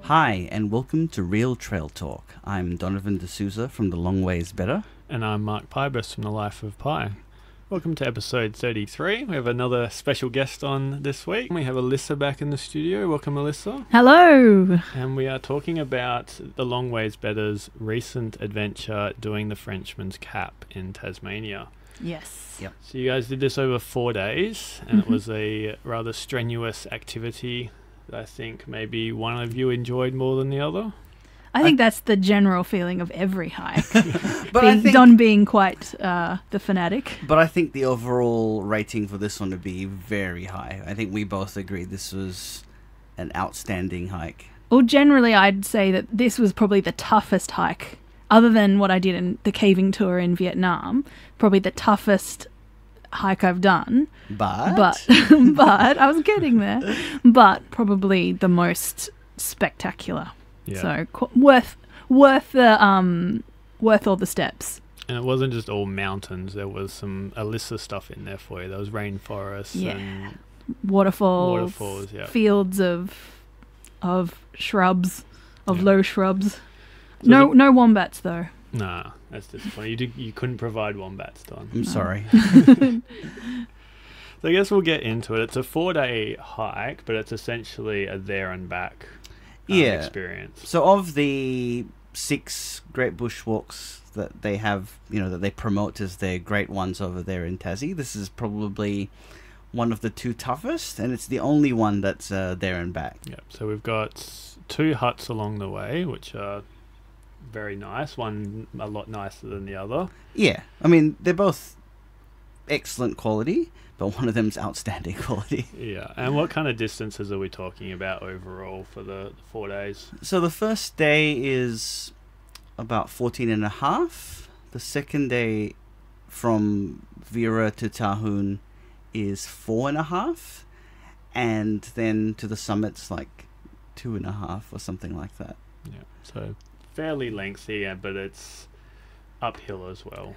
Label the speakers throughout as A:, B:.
A: Hi, and welcome to Real Trail Talk. I'm Donovan D'Souza from The Long Ways Better.
B: And I'm Mark Pybus from The Life of Pi. Welcome to episode 33. We have another special guest on this week. We have Alissa back in the studio. Welcome, Alissa.
C: Hello.
B: And we are talking about The Long Ways Better's recent adventure doing the Frenchman's Cap in Tasmania.
C: Yes.
A: Yep.
B: So you guys did this over 4 days, and it was a rather strenuous activity that I think maybe one of you enjoyed more than the other.
C: I think that's the general feeling of every hike.
A: But
C: Don being quite the fanatic.
A: But I think the overall rating for this one would be very high. I think we both agree this was an outstanding hike.
C: Well, generally, I'd say that this was probably the toughest hike, other than what I did in the caving tour in Vietnam. Probably the toughest hike I've done. But I was getting there. But probably the most spectacular.
B: Yeah.
C: So worth all the steps.
B: And it wasn't just all mountains. There was some Alissa stuff in there for you. There was rainforests and
C: waterfalls,
B: yeah.
C: Fields of shrubs, of low shrubs.
B: So
C: No wombats though.
B: Nah, that's disappointing. You couldn't provide wombats, Don.
A: I'm sorry.
B: So I guess we'll get into it. It's a 4-day hike, but it's essentially a there and back experience.
A: So of the 6 great bushwalks that they have, that they promote as their great ones over there in Tassie, this is probably one of the 2 toughest, and it's the only one that's there and back.
B: Yeah. So we've got 2 huts along the way, which are very nice. One a lot nicer than the other.
A: Yeah. I mean, they're both excellent quality, but one of them's outstanding quality.
B: Yeah. And what kind of distances are we talking about overall for the 4 days?
A: So the first day is about 14.5. The second day from Vera to Tahoon is 4.5. And then to the summit's like 2.5 or something like that.
B: Yeah. So fairly lengthy, but it's uphill as well.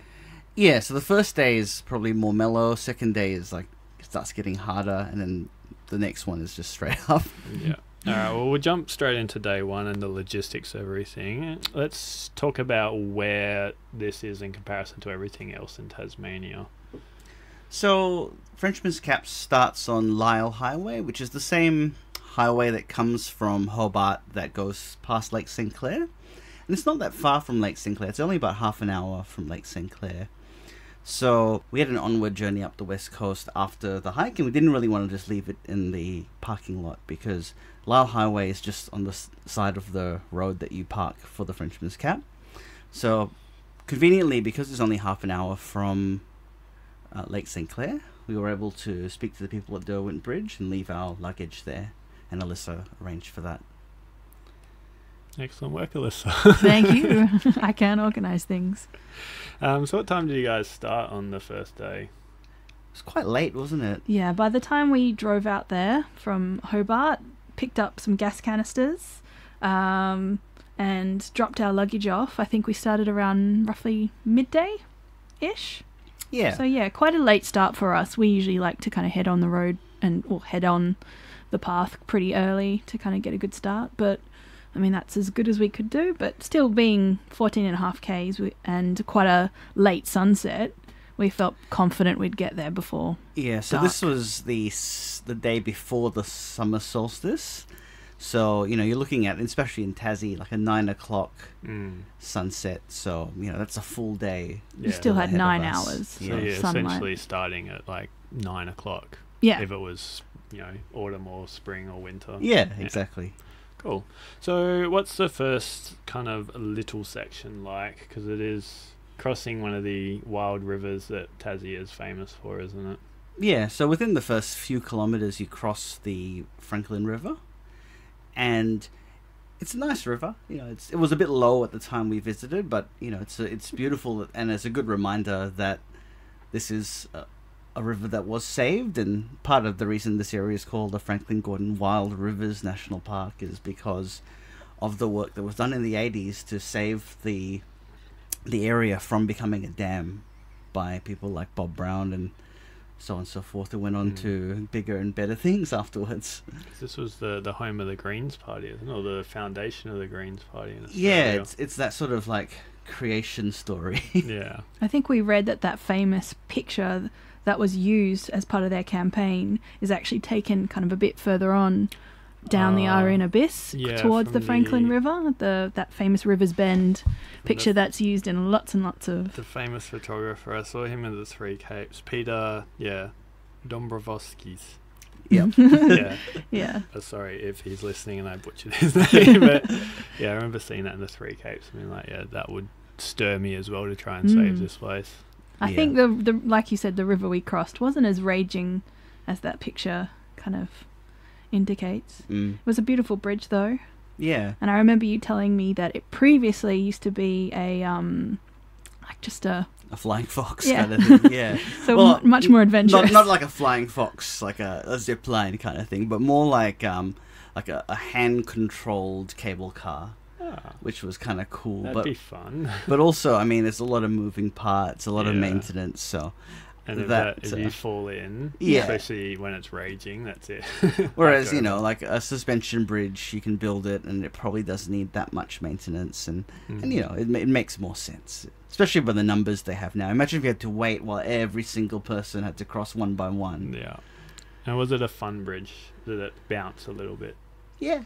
A: Yeah, so the first day is probably more mellow. Second day is like, it starts getting harder, and then the next one is just straight up.
B: Yeah. All right, well, we'll jump straight into day 1 and the logistics of everything. Let's talk about where this is in comparison to everything else in Tasmania. So
A: Frenchmans Cap starts on Lyle Highway, which is the same highway that comes from Hobart that goes past Lake St. Clair. And it's not that far from Lake St. Clair. It's only about half an hour from Lake St. Clair. So we had an onward journey up the west coast after the hike, and we didn't really want to just leave it in the parking lot because Lyle Highway is just on the side of the road that you park for the Frenchman's Cap. So conveniently, because it's only half an hour from Lake St. Clair, we were able to speak to the people at Derwent Bridge and leave our luggage there, and Alissa arranged for that.
B: Excellent work, Alissa.
C: Thank you. I can organise things.
B: So what time did you guys start on the first day?
A: It was quite late, wasn't it?
C: Yeah, by the time we drove out there from Hobart, picked up some gas canisters, and dropped our luggage off. I think we started around roughly midday-ish.
A: Yeah.
C: So yeah, quite a late start for us. We usually like to kind of head on the road or head on the path pretty early to kind of get a good start, but I mean, that's as good as we could do, but still being 14.5 Ks and quite a late sunset, we felt confident we'd get there before
A: so
C: dark.
A: This was the day before the summer solstice. So, you're looking at, especially in Tassie, like a 9 o'clock sunset. So, that's a full day.
C: You still had 9 hours.
B: So you're
C: sunlight.
B: essentially starting at like 9 o'clock.
C: Yeah.
B: If it was, autumn or spring or winter.
A: Yeah, exactly.
B: Cool. So what's the first kind of little section like? Because it is crossing one of the wild rivers that Tassie is famous for, isn't it?
A: Yeah, so within the first few kilometres you cross the Franklin River, and it's a nice river. It was a bit low at the time we visited, but it's beautiful, and it's a good reminder that this is a river that was saved, and part of the reason this area is called the Franklin Gordon Wild Rivers National Park is because of the work that was done in the 80s to save the area from becoming a dam by people like Bob Brown and so on and so forth. It went on to bigger and better things afterwards.
B: This was the home of the Greens Party, isn't it? Or the foundation of the Greens Party in Australia.
A: Yeah, it's that sort of like creation story.
B: Yeah.
C: I think we read that famous picture that was used as part of their campaign is actually taken kind of a bit further on down the Arun Abyss towards the Franklin River, that famous River's Bend picture that's used in lots and lots of...
B: The famous photographer, I saw him in the Three Capes, Peter, Dombrovskis.
A: Yep.
C: Yeah.
B: Sorry if he's listening and I butchered his name, but yeah, I remember seeing that in the Three Capes. I mean, like, yeah, that would stir me as well to try and save this place.
C: I think the like you said, the river we crossed wasn't as raging as that picture kind of indicates. It was a beautiful bridge though.
A: Yeah.
C: And I remember you telling me that it previously used to be a like just a
A: flying fox kind of thing. Yeah.
C: So much more adventurous.
A: Not like a flying fox, like a zip line kind of thing, but more like a hand controlled cable car. Which was kind of cool.
B: That'd be fun.
A: But also, I mean, there's a lot of moving parts, a lot of maintenance, so...
B: And if you fall in, especially when it's raging, that's it.
A: Whereas, like a suspension bridge, you can build it, and it probably doesn't need that much maintenance, and it makes more sense. Especially by the numbers they have now. Imagine if you had to wait while every single person had to cross one by one.
B: Yeah. And was it a fun bridge? Did it bounce a little bit?
A: Yeah.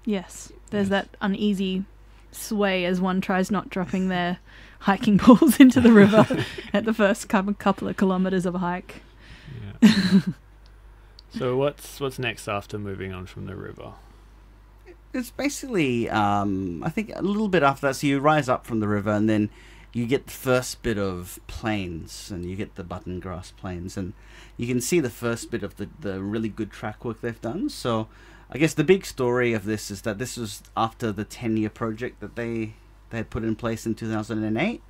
C: Yes. There's that uneasy sway as one tries not dropping their hiking balls into the river at the first couple of kilometres of a hike.
B: Yeah. So what's next after moving on from the river?
A: It's basically, I think a little bit after that, so you rise up from the river and then you get the first bit of plains, and you get the button grass plains, and you can see the first bit of the really good track work they've done. So I guess the big story of this is that this was after the 10-year project that they had put in place in 2008,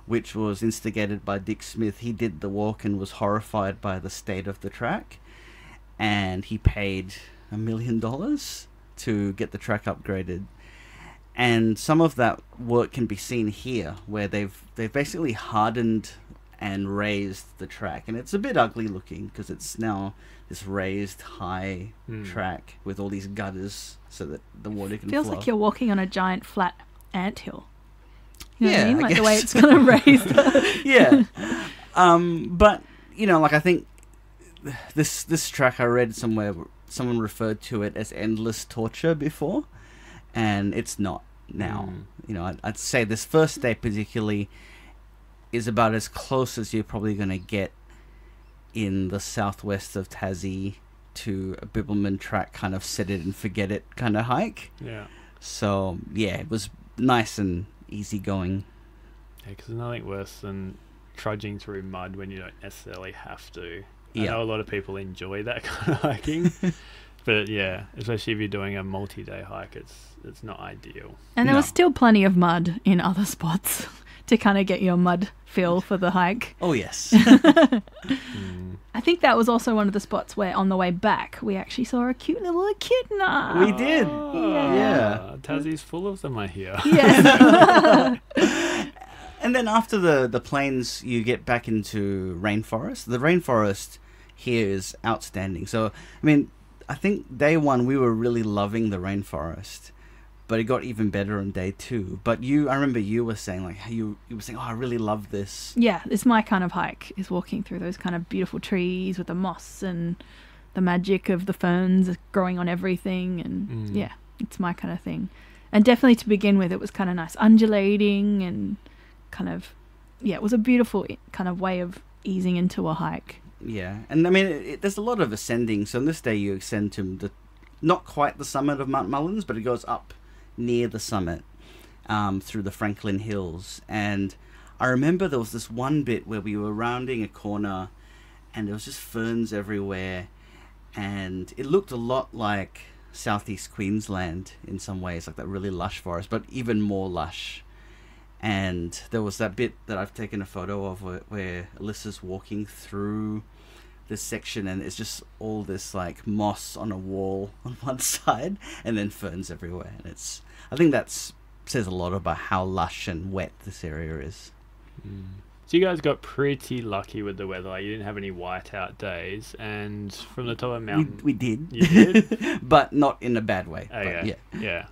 A: which was instigated by Dick Smith. He did the walk and was horrified by the state of the track, and he paid $1 million to get the track upgraded. And some of that work can be seen here, where they've basically hardened and raised the track, and it's a bit ugly looking because it's now this raised high track with all these gutters so that the water can
C: Feels
A: flow.
C: like you're walking on a giant flat anthill. You know what I mean?
A: I
C: Like the
A: guess.
C: way it's kind of raised.
A: Yeah. But like I think this track, I read somewhere someone referred to it as endless torture before, and it's not now. I'd say this first day particularly is about as close as you're probably going to get in the southwest of Tassie to a Bibbulmun track kind of set it and forget it kind of hike.
B: Yeah.
A: So yeah, it was nice and easy going.
B: Yeah, because there's nothing worse than trudging through mud when you don't necessarily have to.
A: Yeah.
B: I know a lot of people enjoy that kind of hiking, but yeah, especially if you're doing a multi-day hike, it's not ideal.
C: And there was still plenty of mud in other spots to kind of get your mud feel for the hike.
A: Oh yes.
C: I think that was also one of the spots where on the way back we actually saw a cute little echidna.
A: We did.
B: Yeah. Tassie's full of them, I hear.
C: Yes.
A: And then after the plains, you get back into rainforest. The rainforest here is outstanding. So, I mean, I think day one we were really loving the rainforest, but it got even better on day two. But I remember you were saying, like, you were saying, oh, I really love this.
C: Yeah, it's my kind of hike, is walking through those kind of beautiful trees with the moss and the magic of the ferns growing on everything. And yeah, it's my kind of thing. And definitely to begin with, it was kind of nice, undulating and kind of, yeah, it was a beautiful kind of way of easing into a hike.
A: Yeah, and I mean, there's a lot of ascending. So on this day, you ascend to not quite the summit of Mount Mullins, but it goes up near the summit through the Franklin Hills. And I remember there was this one bit where we were rounding a corner and there was just ferns everywhere, and it looked a lot like southeast Queensland in some ways, like that really lush forest, but even more lush. And there was that bit that I've taken a photo of where Alissa's walking through this section, and it's just all this like moss on a wall on one side and then ferns everywhere. And I think that says a lot about how lush and wet this area is.
B: So you guys got pretty lucky with the weather. Like, you didn't have any whiteout days, and from the top of the mountain,
A: We did.
B: You did,
A: but not in a bad way.
B: okay, yeah.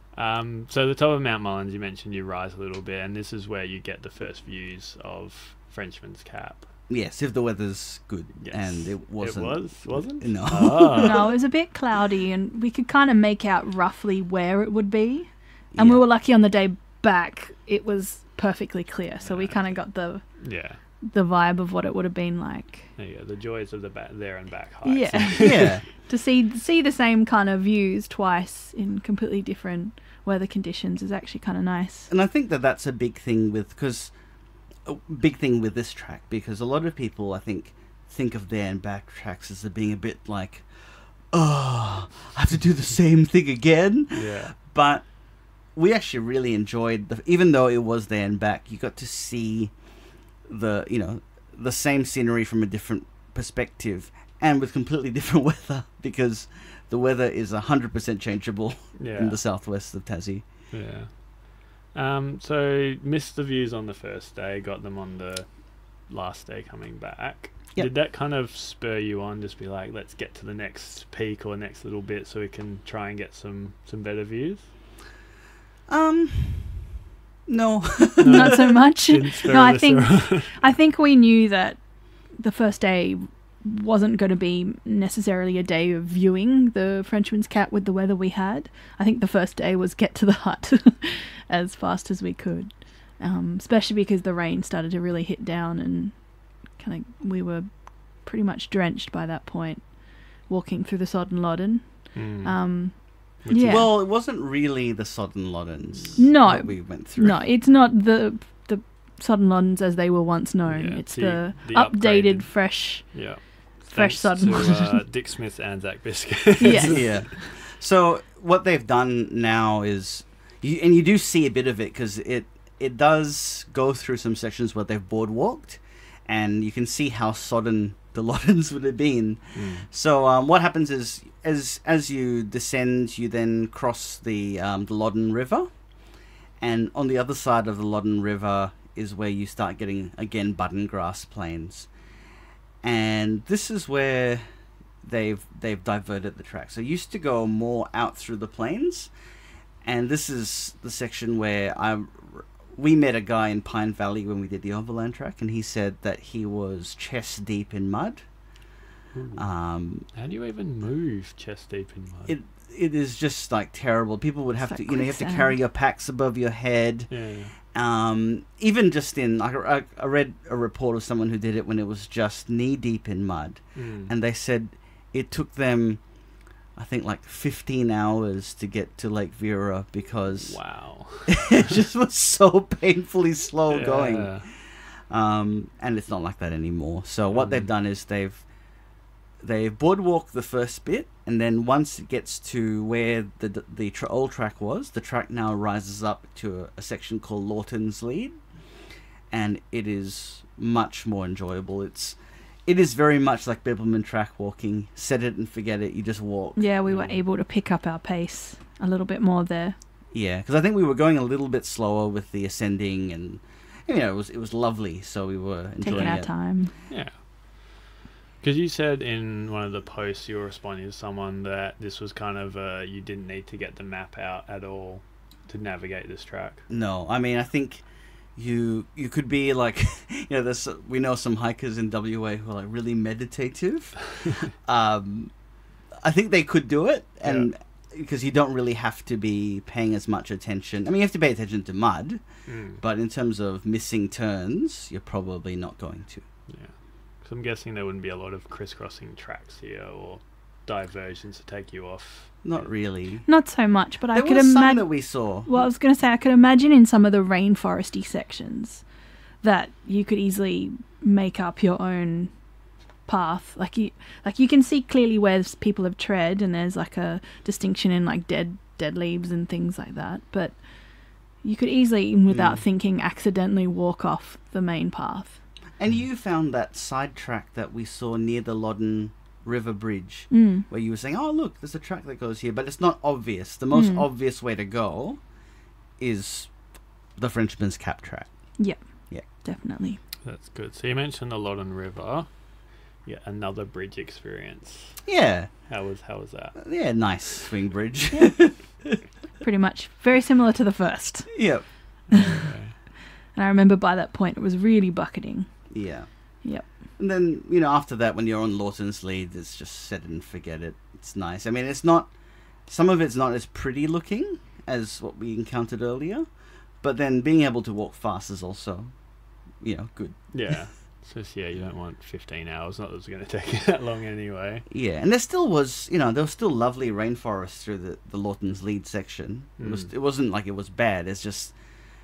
B: So the top of Mount Mullins, you mentioned you rise a little bit, and this is where you get the first views of Frenchman's Cap.
A: Yes, if the weather's good,
B: Yes.
A: and it wasn't.
B: It wasn't?
A: No.
B: Oh.
C: No, it was a bit cloudy, and we could kind of make out roughly where it would be. And we
A: Yeah.
C: were lucky on the day back; it was perfectly clear, so we kind of got the vibe of what it would have been like.
B: There you go. The joys of the there and back hikes.
C: Yeah,
A: Yeah.
C: to see the same kind of views twice in completely different weather conditions is actually kind of nice.
A: And I think that that's a big thing with this track, because a lot of people, I think of there and back tracks as being a bit like, oh, I have to do the same thing again.
B: Yeah.
A: But we actually really enjoyed even though it was there and back, you got to see the same scenery from a different perspective and with completely different weather, because the weather is 100% changeable in the southwest of Tassie.
B: Yeah. So missed the views on the first day, got them on the last day coming back.
A: Yep.
B: Did that kind of spur you on, just be like, let's get to the next peak or next little bit so we can try and get some better views?
A: No.
C: Not so much.
B: Didn't spur
C: No,
B: Alissa on.
C: I think we knew that the first day wasn't going to be necessarily a day of viewing the Frenchman's Cap with the weather we had. I think the first day was get to the hut as fast as we could, especially because the rain started to really hit down, and we were pretty much drenched by that point, walking through the Sodden Loddon. Yeah.
A: Well, it wasn't really the Sodden Loddons.
C: No,
A: that we went through.
C: No, it's not the Sodden Loddons as they were once known.
B: Yeah,
C: it's
B: the
C: updated,
B: upgraded.
C: fresh
B: Thanks
C: Sodden
B: to
C: Loddon.
B: Dick Smith's Anzac biscuits.
C: Yes.
A: Yeah. So what they've done now is, you do see a bit of it, because it does go through some sections where they've boardwalked, and you can see how sodden the Loddons would have been. So what happens is, as you descend, you then cross the Loddon River, and on the other side of the Loddon River is where you start getting, again, button grass plains. And this is where they've diverted the track. So it used to go more out through the plains, and this is the section where we met a guy in Pine Valley when we did the overland track, and he said that he was chest deep in mud.
B: How do you even move chest deep in mud?
A: It is just like terrible. People would have
C: It's
A: to,
C: like
A: you have to
C: quicksand.
A: carry your packs above your head.
B: Yeah.
A: Even just in, I read a report of someone who did it when it was just knee deep in mud, and they said it took them, I think, like 15 hours to get to Lake Vera, because
B: Wow.
A: it just was so painfully slow
B: Yeah.
A: going. And it's not like that anymore. So what they've done is they've boardwalked the first bit, and then once it gets to where the old track was, the track now rises up to a section called Lawton's Lead, and it is much more enjoyable. It is very much like Bibbleman track walking. Set it and forget it. You just walk.
C: Yeah, we were able to pick up our pace a little bit more there.
A: Yeah, because I think we were going a little bit slower with the ascending, and it was lovely. So we were enjoying
C: Taking our
A: it.
C: time.
B: Yeah. Because you said in one of the posts you were responding to someone that this was kind of you didn't need to get the map out at all to navigate this track.
A: No, I mean, I think you could be like, we know some hikers in WA who are like really meditative. I think they could do it, and because you don't really have to be paying as much attention. I mean, you have to pay attention to mud, but in terms of missing turns, you're probably not going to.
B: Yeah. So I'm guessing there wouldn't be a lot of crisscrossing tracks here or diversions to take you off.
A: Not really.
C: Not so much, but I
A: There
C: could
A: was some
C: imagine.
A: that we saw.
C: Well, I was going to say I could imagine in some of the rainforesty sections that you could easily make up your own path. Like you can see clearly where people have tread, and there's like a distinction in like dead leaves and things like that. But you could easily, without thinking, accidentally walk off the main path.
A: And you found that side track that we saw near the Loddon River Bridge, where you were saying, oh, look, there's a track that goes here, but it's not obvious. The most obvious way to go is the Frenchman's Cap track.
C: Yep.
A: Yeah.
C: Definitely.
B: That's good. So you mentioned the Loddon River. Yeah, another bridge experience.
A: Yeah.
B: How was that?
A: Yeah, nice swing bridge.
C: Pretty much very similar to the first.
A: Yep.
B: Okay.
C: And I remember by that point it was really bucketing.
A: Yeah.
C: Yep.
A: And then, after that, when you're on Lawton's Lead, it's just set it and forget it. It's nice. I mean, some of it's not as pretty looking as what we encountered earlier, but then being able to walk fast is also, good.
B: Yeah. So you don't want 15 hours. Not that it's going to take you that long anyway.
A: Yeah, and there still was, there was still lovely rainforest through the Lawton's Lead section. It wasn't like it was bad. It's just,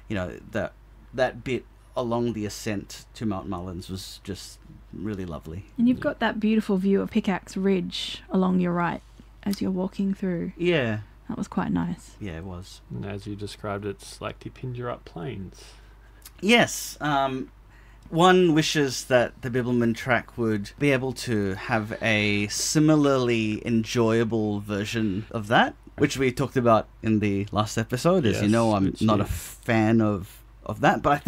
A: that bit along the ascent to Mount Mullins was just really lovely.
C: And you've got that beautiful view of Pickaxe Ridge along your right as you're walking through.
A: Yeah.
C: That was quite nice.
A: Yeah, it was.
B: And as you described, it's like the Pingerup Plains.
A: Yes. One wishes that the Bibbulmun track would be able to have a similarly enjoyable version of that, which we talked about in the last episode. As you know, I'm not a fan of that, but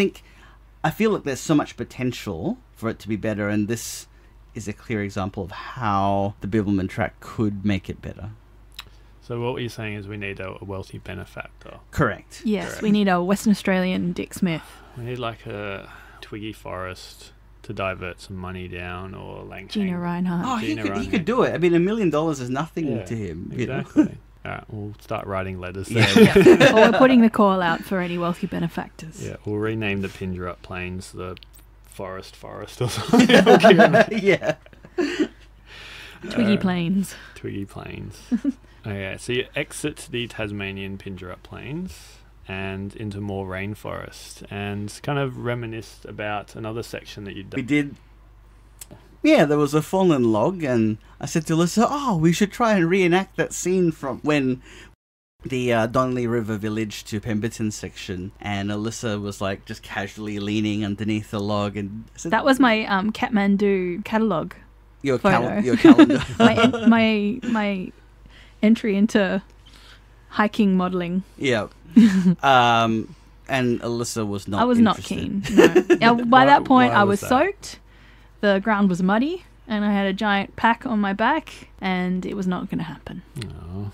A: I feel like there's so much potential for it to be better, and this is a clear example of how the Bibbulmun track could make it better.
B: So what you're saying is we need a wealthy benefactor.
A: Correct.
C: Yes,
B: Correct.
C: We need a Western Australian Dick Smith.
B: We need like a twiggy forest to divert some money down, or Lang
C: Gina Reinhardt.
A: Oh, he could do it. I mean, $1 million is nothing to him.
B: Exactly. All right, we'll start writing letters then.
C: Yeah. Or we're putting the call out for any wealthy benefactors.
B: Yeah, we'll rename the Pingerup Plains the Forest or something.
A: Yeah.
C: Twiggy Plains.
B: Twiggy Plains. Okay, so you exit the Tasmanian Pingerup Plains and into more rainforest, and kind of reminisced about another section that you'd done.
A: We did. Yeah, there was a fallen log, and I said to Alissa, we should try and reenact that scene from when the Donnelly River Village to Pemberton section, and Alissa was like just casually leaning underneath the log, and I said,
C: that was my Kathmandu catalogue.
A: Your
C: photo.
A: Your calendar.
C: my entry into hiking modelling.
A: Yeah. And Alissa was not.
C: I was
A: interested.
C: not keen. No. By that point,
B: why
C: I
B: was
C: was
B: that?
C: soaked. The ground was muddy, and I had a giant pack on my back, and it was not going to happen.
B: Oh.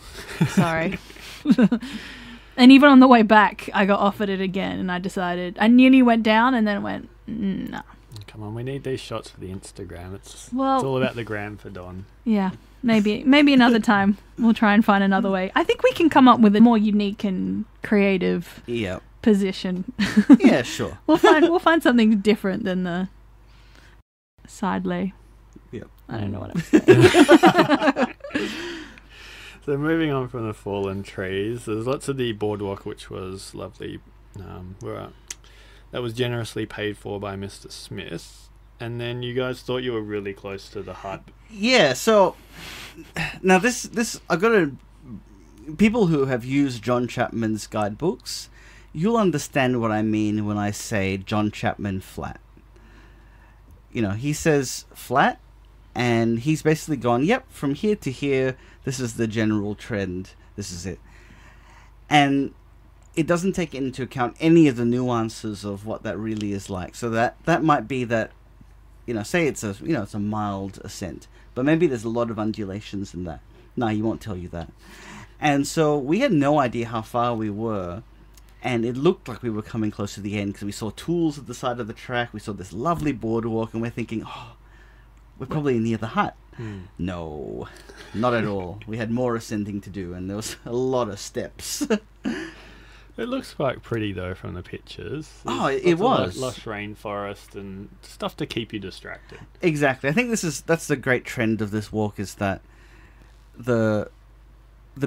C: Sorry. And even on the way back, I got offered it again, and I decided I nearly went down, and then went no.
B: Come on, we need these shots for the Instagram. It's
C: Well,
B: all about the gram for Don.
C: yeah. Maybe another time we'll try and find another way. I think we can come up with a more unique and creative position.
A: Yeah, sure.
C: We'll find something different than the side lay.
A: Yep.
C: I don't know what I'm saying.
B: So moving on from the fallen trees, there's lots of the boardwalk, which was lovely. That was generously paid for by Mr. Smith. And then you guys thought you were really close to the hut.
A: Yeah, so now this I got to people who have used John Chapman's guidebooks, you'll understand what I mean when I say John Chapman flat. He says flat, and he's basically gone, yep, from here to here, this is the general trend, this is it. And it doesn't take into account any of the nuances of what that really is like. So that might be that, say it's a mild ascent, but maybe there's a lot of undulations in that. No, he won't tell you that. And so we had no idea how far we were, and it looked like we were coming close to the end because we saw tools at the side of the track, we saw this lovely boardwalk, and we're thinking, we're probably near the hut. No, not at all. We had more ascending to do, and there was a lot of steps.
B: It looks quite pretty though from the pictures.
A: It was
B: lush rainforest and stuff to keep you distracted.
A: Exactly. I think that's the great trend of this walk, is that the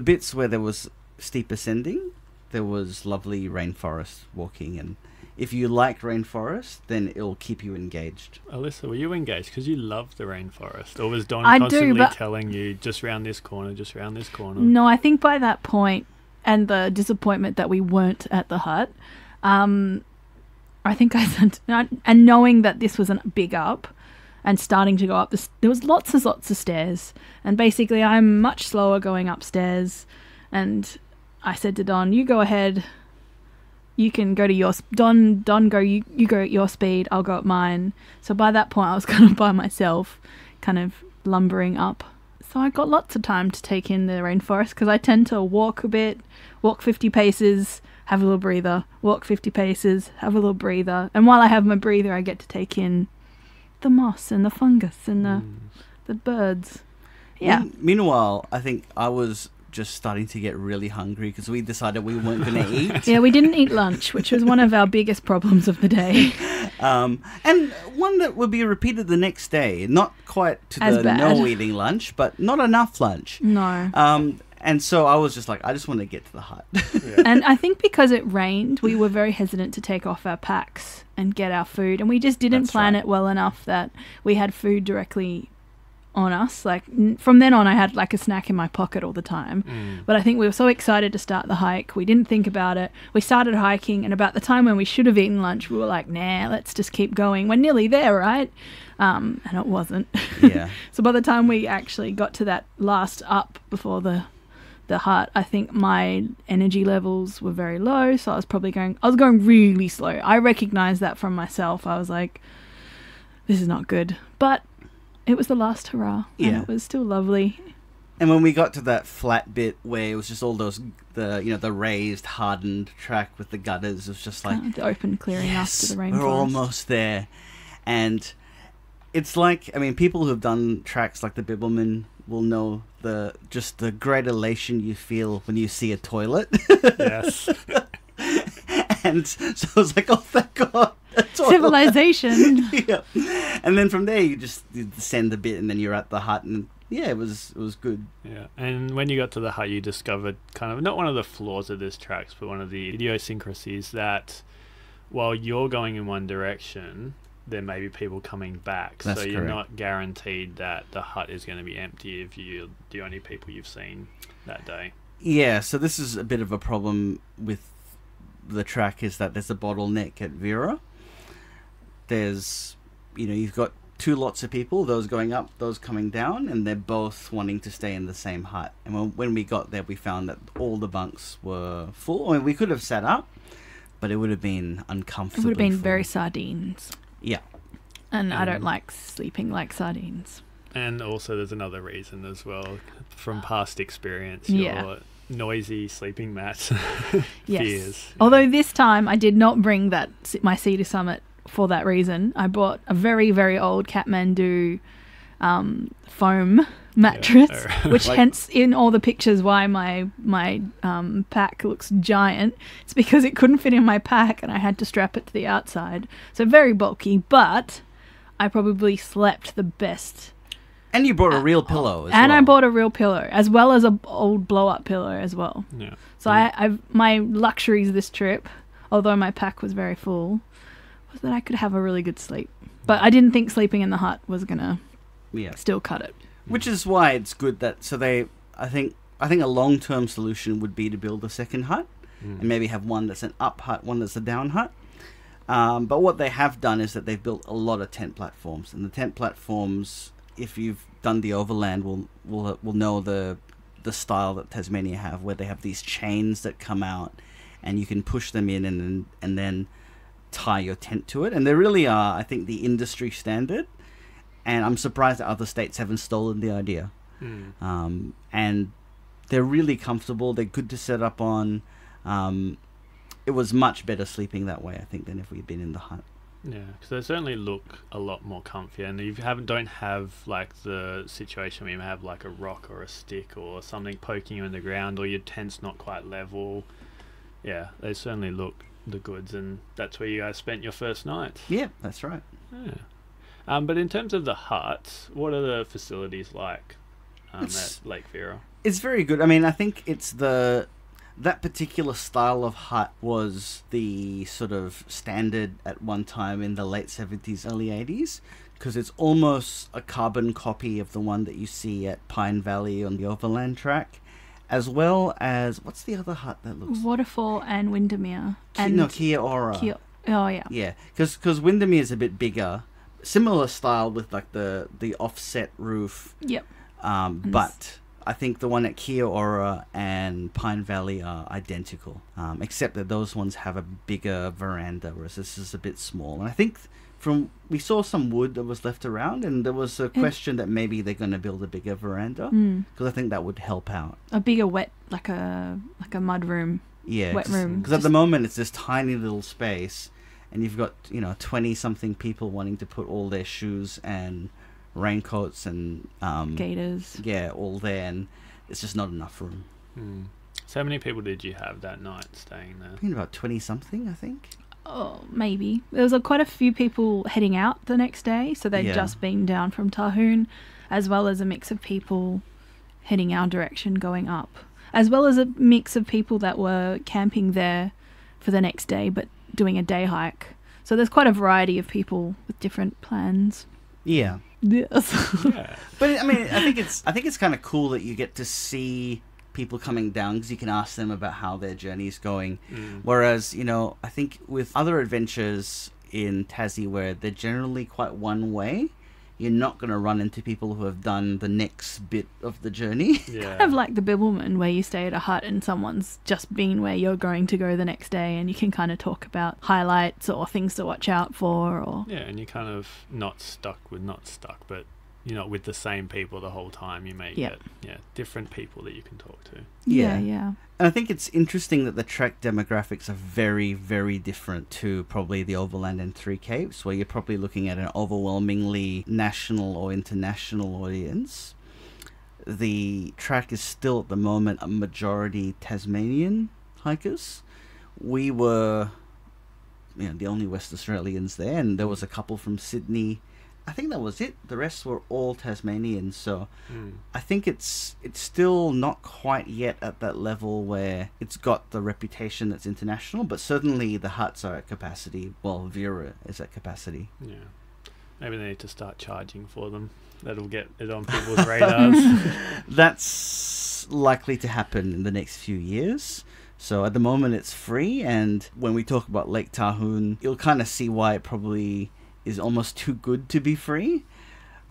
A: bits where there was steep ascending, there was lovely rainforest walking, and if you like rainforest, then it'll keep you engaged.
B: Alissa, were you engaged because you love the rainforest, or was Don
C: I
B: constantly
C: do, but
B: telling you just round this corner, just round this corner?
C: No, I think by that point, and the disappointment that we weren't at the hut, I think I sent, and knowing that this was a big up and starting to go up, there was lots of stairs, and basically I'm much slower going upstairs, and I said to Don, you go ahead, you can go to your Don go you go at your speed, I'll go at mine. So by that point I was kind of by myself, kind of lumbering up. So I got lots of time to take in the rainforest because I tend to walk a bit, walk 50 paces, have a little breather, walk 50 paces, have a little breather, and while I have my breather I get to take in the moss and the fungus and the birds. Yeah.
A: Meanwhile, I think I was just starting to get really hungry because we decided we weren't going to eat.
C: Yeah, we didn't eat lunch, which was one of our biggest problems of the day.
A: And one that would be repeated the next day. Not quite to
C: As
A: the
C: bad.
A: no eating lunch, but not enough lunch.
C: No.
A: And so I was just like, I just want to get to the hut.
B: Yeah.
C: And I think because it rained, we were very hesitant to take off our packs and get our food. And we just didn't
A: That's
C: plan
A: right.
C: it well enough that we had food directly on us. Like from then on, I had like a snack in my pocket all the time. But I think we were so excited to start the hike, we didn't think about it. We started hiking, and about the time when we should have eaten lunch, we were like, nah, let's just keep going. We're nearly there, right? And it wasn't.
A: Yeah.
C: So by the time we actually got to that last up before the hut, I think my energy levels were very low, so I was going really slow. I recognized that from myself. I was like, this is not good. But it was the last hurrah, and
A: Yeah.
C: it was still lovely.
A: And when we got to that flat bit where it was just all those, the raised, hardened track with the gutters, it was just like,
C: The open clearing after the rainforest.
A: we're almost there. And it's like, I mean, people who've done tracks like the Bibbleman will know the great elation you feel when you see a toilet.
B: Yes.
A: And so I was like, oh, thank God. a toilet.
C: Civilization.
A: Yeah. And then from there you descend a bit and then you're at the hut, and yeah, it was good.
B: Yeah, and when you got to the hut, you discovered kind of not one of the flaws of this tracks, but one of the idiosyncrasies that while you're going in one direction, there may be people coming back.
A: That's
B: so you're
A: correct.
B: not guaranteed that the hut is going to be empty if you're the only people you've seen that day.
A: Yeah, so this is a bit of a problem with the track, is that there's a bottleneck at Vera. There's, you've got two lots of people, those going up, those coming down, and they're both wanting to stay in the same hut. And when we got there, we found that all the bunks were full. I mean, we could have sat up, but it would have been
C: It
A: uncomfortable.
C: would have been very sardines.
A: Yeah.
C: And I don't like sleeping like sardines.
B: And also there's another reason as well, from past experience,
C: Yeah.
B: your noisy sleeping mat
C: Yes.
B: fears.
C: Although this time I did not bring my Cedar Summit for that reason. I bought a very, very old Kathmandu foam mattress,
B: Yeah.
C: which hence in all the pictures why my pack looks giant. It's because it couldn't fit in my pack and I had to strap it to the outside. So very bulky, but I probably slept the best.
A: And you brought a real pillow as
C: And
A: well.
C: I bought a real pillow, as well as a old blow-up pillow as well.
B: Yeah.
C: So my luxuries this trip, although my pack was very full, was that I could have a really good sleep. But I didn't think sleeping in the hut was gonna still cut it.
A: Which is why it's good that I think a long-term solution would be to build a second hut and maybe have one that's an up hut, one that's a down hut. But what they have done is that they've built a lot of tent platforms, and the tent platforms, if you've done the overland, will know the style that Tasmania have, where they have these chains that come out, and you can push them in and then tie your tent to it. And they really are, I think, the industry standard. And I'm surprised that other states haven't stolen the idea. And they're really comfortable. They're good to set up on. It was much better sleeping that way, I think, than if we'd been in the hut.
B: Yeah, because they certainly look a lot more comfy, and you don't have like the situation where you have like a rock or a stick or something poking you in the ground, or your tent's not quite level. Yeah, they certainly look the goods, and that's where you guys spent your first night.
A: Yeah, that's right.
B: Yeah. But in terms of the hut, what are the facilities like at Lake Vera?
A: It's very good. I mean, I think it's that particular style of hut was the sort of standard at one time in the late 70s, early 80s, because it's almost a carbon copy of the one that you see at Pine Valley on the Overland track, as well as, what's the other hut that looks...
C: Waterfall and Windermere.
A: Kia Ora.
C: Oh, yeah.
A: Yeah, because Windermere is a bit bigger, similar style with like the offset roof.
C: Yep.
A: But I think the one at Kiaora and Pine Valley are identical, except that those ones have a bigger veranda, whereas this is a bit small. And I think we saw some wood that was left around, and there was a question that maybe they're going to build a bigger veranda, because I think that would help out.
C: A bigger wet, like a mud room.
A: Yeah,
C: wet room.
A: Because at the moment it's this tiny little space, and you've got 20-something people wanting to put all their shoes and raincoats and
C: gaiters.
A: Yeah, all there, and it's just not enough room.
B: So how many people did you have that night staying there?
A: Been about 20-something, I think.
C: Oh, maybe. There was quite a few people heading out the next day, so they'd just been down from Tahoon, as well as a mix of people heading our direction going up, as well as a mix of people that were camping there for the next day but doing a day hike. So there's quite a variety of people with different plans.
A: Yeah.
C: Yes.
B: Yeah.
A: But I mean, I think it's kind of cool that you get to see people coming down, because you can ask them about how their journey is going. Whereas, I think with other adventures in Tassie where they're generally quite one way, you're not going to run into people who have done the next bit of the journey.
B: Yeah.
C: Kind of like the Bibbulmun, where you stay at a hut and someone's just been where you're going to go the next day, and you can kind of talk about highlights or things to watch out for. Or
B: Yeah, and you're kind of not stuck, but you're not with the same people the whole time. You may get different people that you can talk to.
C: Yeah.
A: And I think it's interesting that the trek demographics are very, very different to probably the Overland and Three Capes, where you're probably looking at an overwhelmingly national or international audience. The track is still at the moment a majority Tasmanian hikers. We were the only West Australians there, and there was a couple from Sydney. I think that was it. The rest were all Tasmanians, so I think it's still not quite yet at that level where it's got the reputation that's international, but certainly the huts are at capacity. Well, Vera is at capacity.
B: Yeah. Maybe they need to start charging for them. That'll get it on people's radars.
A: That's likely to happen in the next few years. So at the moment it's free, and when we talk about Lake Tahoon, you'll kind of see why it probably is almost too good to be free,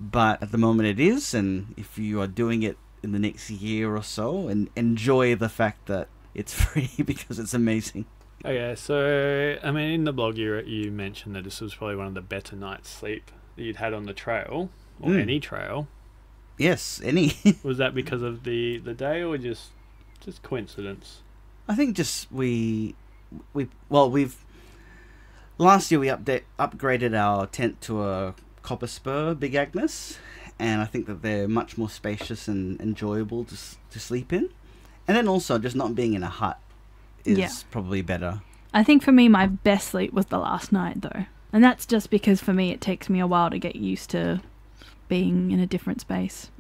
A: but at the moment it is. And if you are doing it in the next year or so, and enjoy the fact that it's free, because it's amazing.
B: Okay, so I mean, in the blog you mentioned that this was probably one of the better night's sleep that you'd had on the trail, or any trail.
A: Yes, any. Was
B: that because of the day, or just coincidence?
A: I think just we've last year we upgraded our tent to a copper spur Big Agnes, and I think that they're much more spacious and enjoyable to sleep in. And then also just not being in a hut is probably better.
C: I think for me my best sleep was the last night though. And that's just because for me it takes me a while to get used to being in a different space.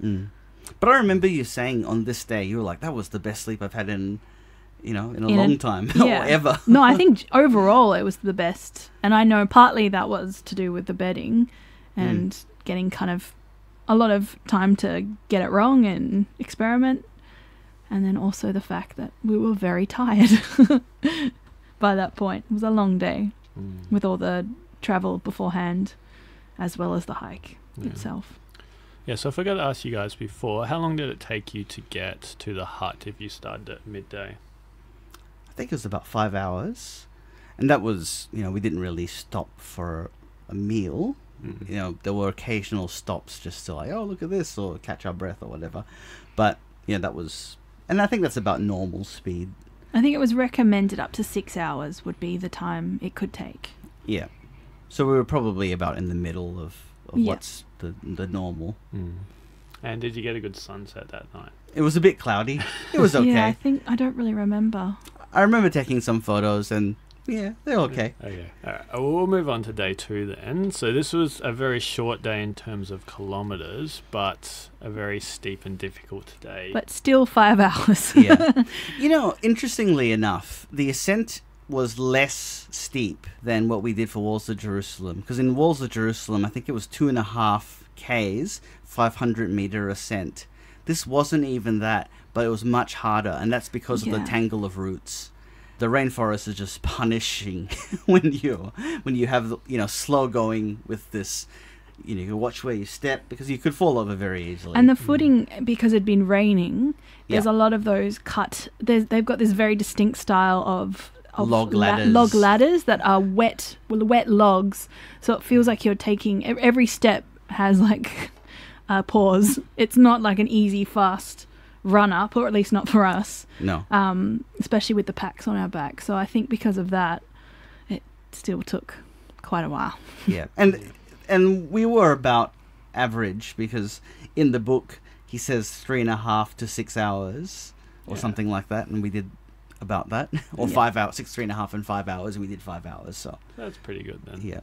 A: But I remember you saying on this day, you were like, that was the best sleep I've had in a long time, or ever.
C: No, I think overall it was the best. And I know partly that was to do with the bedding and getting kind of a lot of time to get it wrong and experiment. And then also the fact that we were very tired by that point. It was a long day with all the travel beforehand as well as the hike itself.
B: Yeah, so I forgot to ask you guys before, how long did it take you to get to the hut if you started at midday?
A: I think it was about 5 hours. And that was, we didn't really stop for a meal. There were occasional stops just to like, oh, look at this, or catch our breath or whatever. But, that was... And I think that's about normal speed.
C: I think it was recommended up to 6 hours would be the time it could take.
A: Yeah. So we were probably about in the middle of what's the normal.
B: And did you get a good sunset that night?
A: It was a bit cloudy. It was okay.
C: Yeah, I don't really remember.
A: I remember taking some photos, and they're okay.
B: Okay. All right. We'll move on to day 2 then. So this was a very short day in terms of kilometres, but a very steep and difficult day.
C: But still 5 hours.
A: Yeah. Interestingly enough, the ascent was less steep than what we did for Walls of Jerusalem. Because in Walls of Jerusalem, I think it was 2.5 Ks, 500 meter ascent. This wasn't even that, but it was much harder, and that's because of the tangle of roots. The rainforest is just punishing when you have slow going with this you can watch where you step because you could fall over very easily.
C: And the footing, because it'd been raining, there's a lot of those they've got this very distinct style of
A: log ladders.
C: Log ladders that are wet logs. So it feels like you're taking, every step has like a pause. It's not like an easy, fast run up, or at least not for us.
A: No.
C: Especially with the packs on our back. So I think because of that, it still took quite a while.
A: Yeah. And we were about average because in the book he says 3.5 to 6 hours or something like that, and we did about that, or 5 hours, 3.5 and 5 hours, and we did 5 hours. So
B: that's pretty good then.
A: Yeah.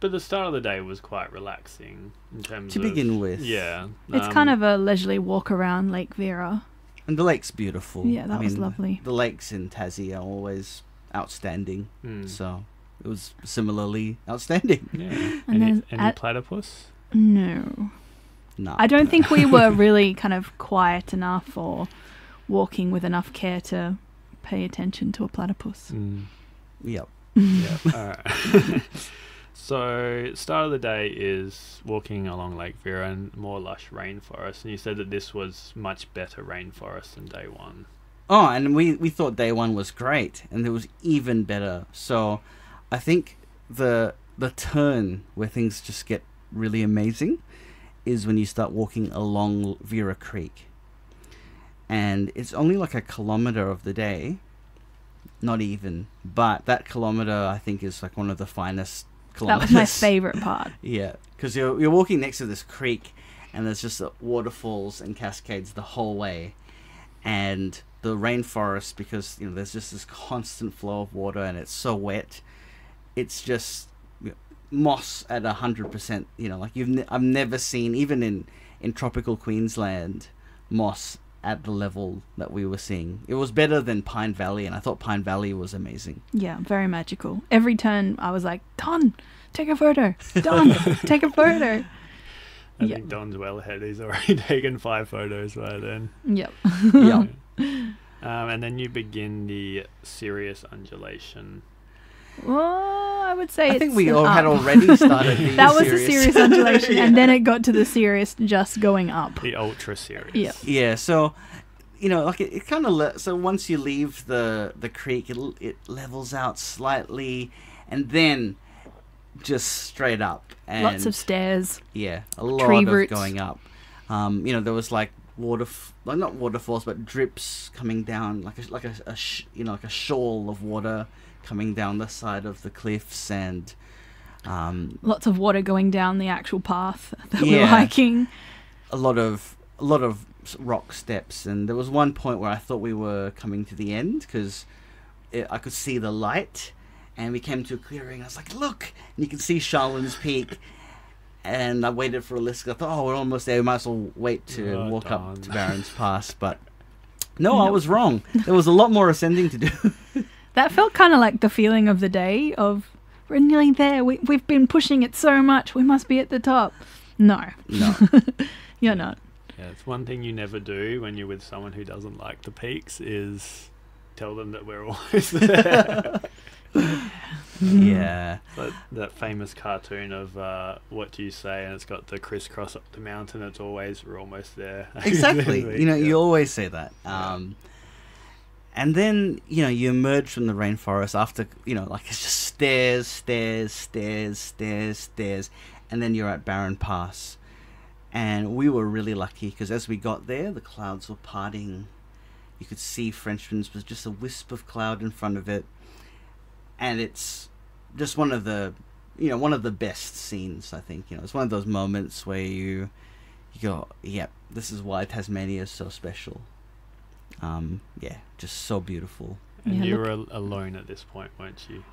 B: But the start of the day was quite relaxing in terms
A: to begin with.
B: Yeah.
C: It's kind of a leisurely walk around Lake Vera.
A: And the lake's beautiful.
C: Yeah, that was lovely.
A: The lakes in Tassie are always outstanding. So it was similarly outstanding.
B: Yeah. Any platypus?
C: No.
A: No.
C: I don't think we were really kind of quiet enough or walking with enough care to pay attention to a platypus.
A: Yep.
B: Yeah. All right. So, start of the day is walking along Lake Vera and more lush rainforest. And you said that this was much better rainforest than day one.
A: Oh, and we thought day one was great, and it was even better. So, I think the turn where things just get really amazing is when you start walking along Vera Creek. And it's only like 1 kilometer of the day. Not even. But that kilometer, I think, is like one of the finest kilometers.
C: That was my favorite part.
A: Yeah, because you're walking next to this creek, and there's just waterfalls and cascades the whole way, and the rainforest, because there's just this constant flow of water, and it's so wet. It's just moss at 100%. Like I've never seen, even in tropical Queensland, moss at the level that we were seeing. It was better than Pine Valley, and I thought Pine Valley was amazing.
C: Yeah, very magical. Every turn I was like, Don, take a photo. Don, take a photo.
B: I think Don's well ahead. He's already taken 5 photos by then.
C: Yep.
A: Yep.
B: And then you begin the serious undulation.
C: Well, I would say
A: I think we all had already started the
C: that was the serious undulation, and then it got to the serious just going up.
B: The ultra serious.
C: Yeah.
A: Yeah, so, like it kind of... so once you leave the creek, it levels out slightly, and then just straight up. And
C: lots of stairs.
A: Yeah, a lot
C: tree
A: of
C: roots.
A: going up. There was like not waterfalls, but drips coming down, like a shawl of water coming down the side of the cliffs, and
C: lots of water going down the actual path that we were hiking.
A: A lot of rock steps, and there was one point where I thought we were coming to the end because I could see the light, and we came to a clearing. I was like, look, and you can see Charlone's Peak. And I waited for Alissa. I thought, we're almost there. We might as well wait to walk up to Barron's Pass. But no, I was wrong. There was a lot more ascending to do.
C: That felt kind of like the feeling of the day of, we're nearly there. We've been pushing it so much. We must be at the top. No. You're not.
B: Yeah, it's one thing you never do when you're with someone who doesn't like the peaks is tell them that we're always there.
A: Yeah.
B: But that famous cartoon of what do you say, and it's got the crisscross up the mountain. It's always, we're almost there.
A: Exactly. You always say that. And then, you emerge from the rainforest after, it's just stairs, and then you're at Barron Pass. And we were really lucky because as we got there, the clouds were parting. You could see Frenchmans with just a wisp of cloud in front of it. And it's just one of the best scenes, I think. It's one of those moments where you go, yep, this is why Tasmania is so special. Just so beautiful.
B: And you were alone at this point, weren't you?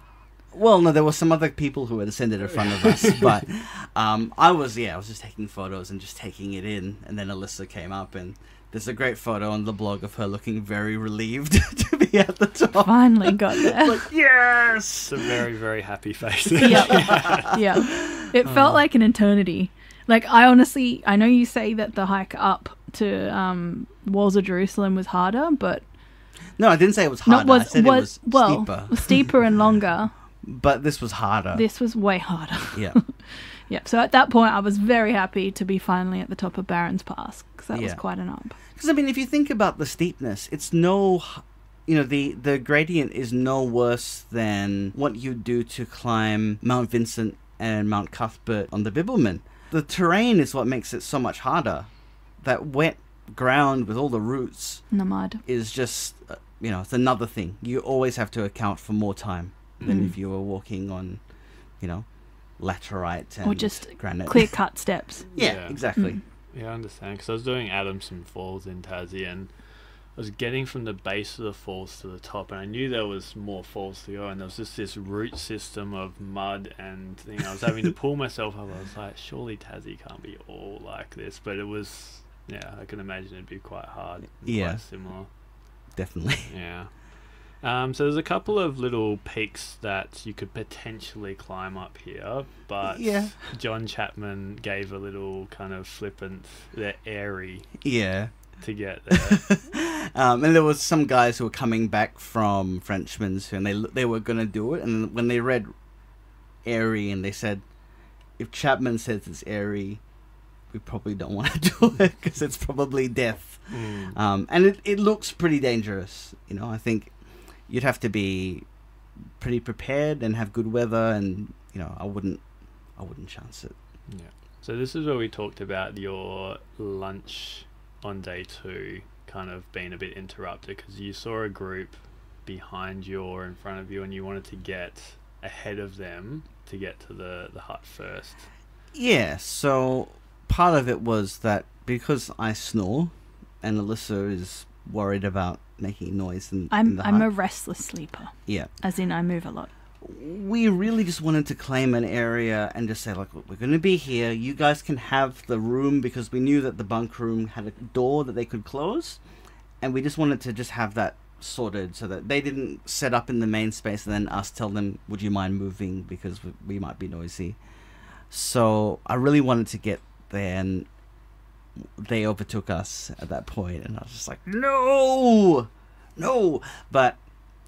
A: Well, no, there were some other people who had ascended in front of us, but I was just taking photos and just taking it in, and then Alissa came up, and there's a great photo on the blog of her looking very relieved to be at the top.
C: Finally got there.
A: Like, yes!
B: It's a very, very happy face.
C: Yeah. It felt like an eternity. Like, I know you say that the hike up to Walls of Jerusalem was harder, but...
A: No, I didn't say it was harder. I said it was steeper.
C: Steeper and longer.
A: But this was harder.
C: This was way harder.
A: Yeah.
C: Yep. So at that point, I was very happy to be finally at the top of Barron's Pass because that was quite an up.
A: Because I mean, if you think about the steepness, it's no, the gradient is no worse than what you do to climb Mount Vincent and Mount Cuthbert on the Bibbulmun. The terrain is what makes it so much harder. That wet ground with all the roots
C: in the mud
A: is just, it's another thing. You always have to account for more time than if you were walking on, laterite and
C: or just
A: granite.
C: Clear-cut steps.
A: Yeah, exactly.
B: Yeah, I understand. Because I was doing Adamson Falls in Tassie, and I was getting from the base of the falls to the top, and I knew there was more falls to go, and there was just this root system of mud, and I was having to pull myself up. I was like, surely Tassie can't be all like this, but it was. Yeah, I can imagine it'd be quite hard. Quite similar.
A: Definitely.
B: Yeah. So there's a couple of little peaks that you could potentially climb up here, but John Chapman gave a little kind of flippant, they're airy.
A: Yeah.
B: To get there.
A: And there was some guys who were coming back from Frenchmans and they were going to do it, and when they read airy and they said, if Chapman says it's airy, we probably don't want to do it because it's probably death. And it looks pretty dangerous. I think you'd have to be pretty prepared and have good weather, and I wouldn't chance it.
B: Yeah. So this is where we talked about your lunch on day 2 kind of being a bit interrupted because you saw a group behind you or in front of you, and you wanted to get ahead of them to get to the hut first. Yeah.
A: So part of it was that because I snore, and Alissa is worried about making noise in the hut.
C: I'm a restless sleeper.
A: Yeah.
C: As in, I move a lot.
A: We really just wanted to claim an area and just say, like, we're going to be here. You guys can have the room, because we knew that the bunk room had a door that they could close. And we just wanted to just have that sorted so that they didn't set up in the main space and then us tell them, would you mind moving because we might be noisy. So I really wanted to get there, and they overtook us at that point, and I was just like, no. But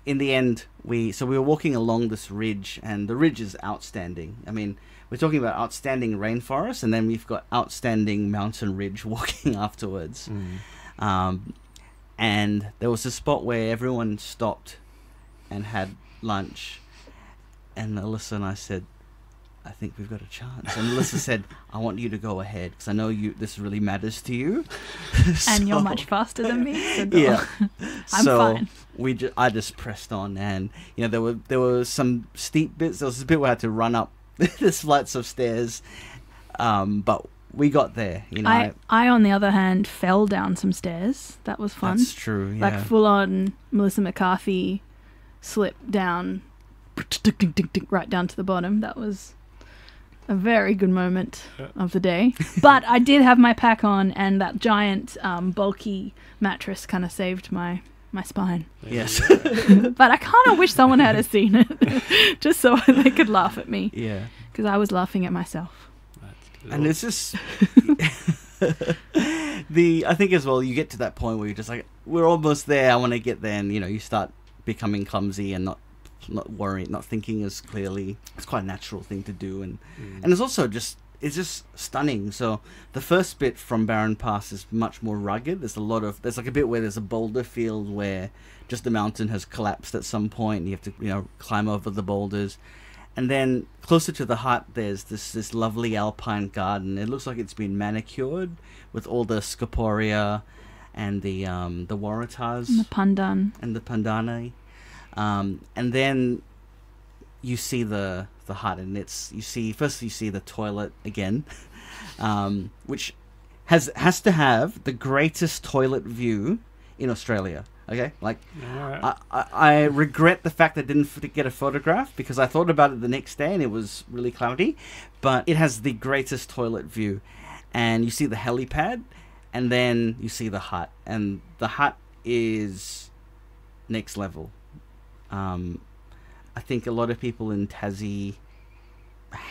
A: in the end, we were walking along this ridge, and the ridge is outstanding. I mean, we're talking about outstanding rainforest, and then we've got outstanding mountain ridge walking afterwards. And there was a spot where everyone stopped and had lunch, and Alissa and I said, I think we've got a chance. And Alissa said, I want you to go ahead because I know this really matters to you.
C: And you're much faster than me. So
A: yeah.
C: I'm fine.
A: I just pressed on, and there were some steep bits. There was a bit where I had to run up the flights of stairs, but we got there.
C: I on the other hand fell down some stairs. That was fun.
A: That's true. Yeah.
C: Like full on Melissa McCarthy slip down, right down to the bottom. That was a very good moment of the day. But I did have my pack on, and that giant bulky mattress kind of saved my spine.
A: Yes.
C: But I kind of wish someone had seen it just so they could laugh at me.
A: Yeah.
C: Because I was laughing at myself.
A: And it's just I think as well, you get to that point where you're just like, we're almost there, I want to get there, and you start becoming clumsy and not worrying, not thinking as clearly. It's quite a natural thing to do, and it's also just stunning. So the first bit from Barron Pass is much more rugged. There's like a bit where there's a boulder field where just the mountain has collapsed at some point, and you have to climb over the boulders. And then closer to the hut, there's this lovely alpine garden. It looks like it's been manicured with all the scoporia and the waratahs
C: and the pandan
A: and the pandani. And then you see the hut, and you see the toilet again, which has to have the greatest toilet view in Australia. Okay, like right. I regret the fact that I didn't get a photograph, because I thought about it the next day and it was really cloudy, but it has the greatest toilet view, and you see the helipad, and then you see the hut, and the hut is next level. I think a lot of people in Tassie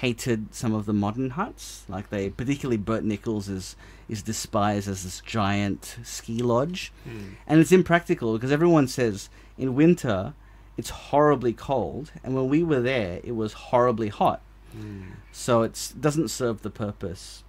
A: hated some of the modern huts, particularly Burt Nichols is despised as this giant ski lodge, and it's impractical because everyone says in winter it's horribly cold, and when we were there it was horribly hot. so it doesn't serve the purpose.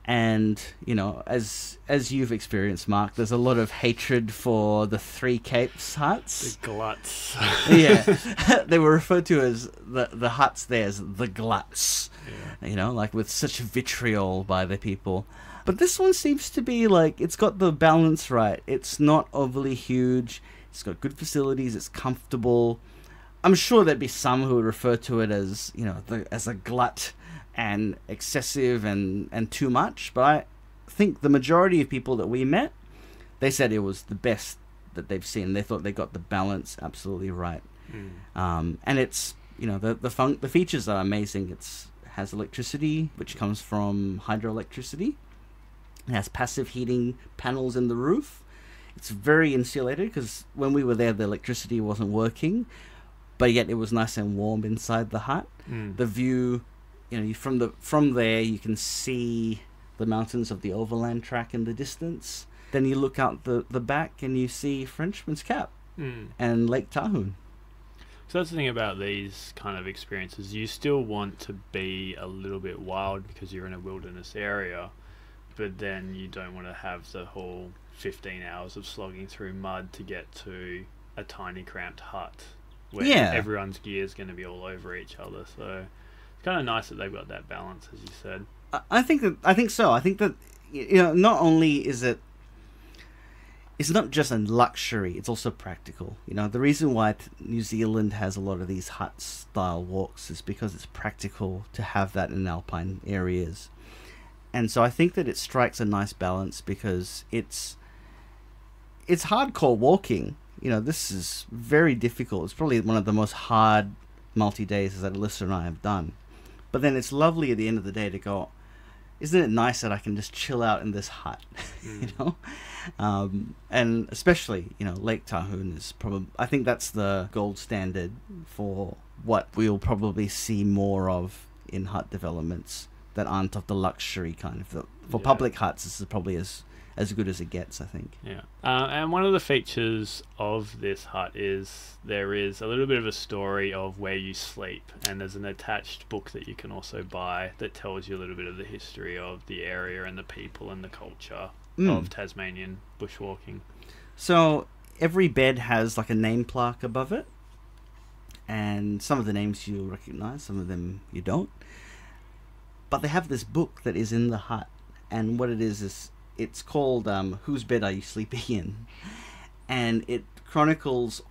A: And, you know, as you've experienced, Mark, there's a lot of hatred for the Three Capes huts.
B: The gluts.
A: Yeah. They were referred to as the huts there as the gluts. Yeah. You know, like with such vitriol by the people. But this one seems to be like, it's got the balance right. It's not overly huge. It's got good facilities. It's comfortable. I'm sure there'd be some who would refer to it as, you know, as a glut and excessive and too much, but I think the majority of people that we met, they said it was the best that they've seen. They thought they got the balance absolutely right. And it's, you know, the features are amazing. It has electricity, which comes from hydroelectricity. It has passive heating panels in the roof. It's very insulated because when we were there, the electricity wasn't working, but yet it was nice and warm inside the hut. The view, you know, from there you can see the mountains of the overland track in the distance. Then you look out the back and you see Frenchmans Cap and Lake Tahune.
B: So that's the thing about these kind of experiences. You still want to be a little bit wild because you're in a wilderness area, but then you don't want to have the whole 15 hours of slogging through mud to get to a tiny cramped hut where everyone's gear is going to be all over each other. So it's kind of nice that they've got that balance, as you said.
A: I think so. I think that, you know, not only is it's not just a luxury, it's also practical. You know, the reason why New Zealand has a lot of these hut style walks is because it's practical to have that in alpine areas. And so I think that it strikes a nice balance because it's hardcore walking. You know, this is very difficult. It's probably one of the most hard multi-days that Alissa and I have done. But then it's lovely at the end of the day to go, isn't it nice that I can just chill out in this hut, you know? And especially, you know, Lake Tahune is probably, I think that's the gold standard for what we'll probably see more of in hut developments that aren't of the luxury kind of. For public huts, this is probably as good as it gets, I think.
B: Yeah. And one of the features of this hut is there is a little bit of a story of where you sleep, and there's an attached book that you can also buy that tells you a little bit of the history of the area and the people and the culture of Tasmanian bushwalking.
A: So every bed has like a name plaque above it, and some of the names you'll recognize, some of them you don't. But they have this book that is in the hut, and what it is it's called Whose Bed Are You Sleeping In? And it chronicles,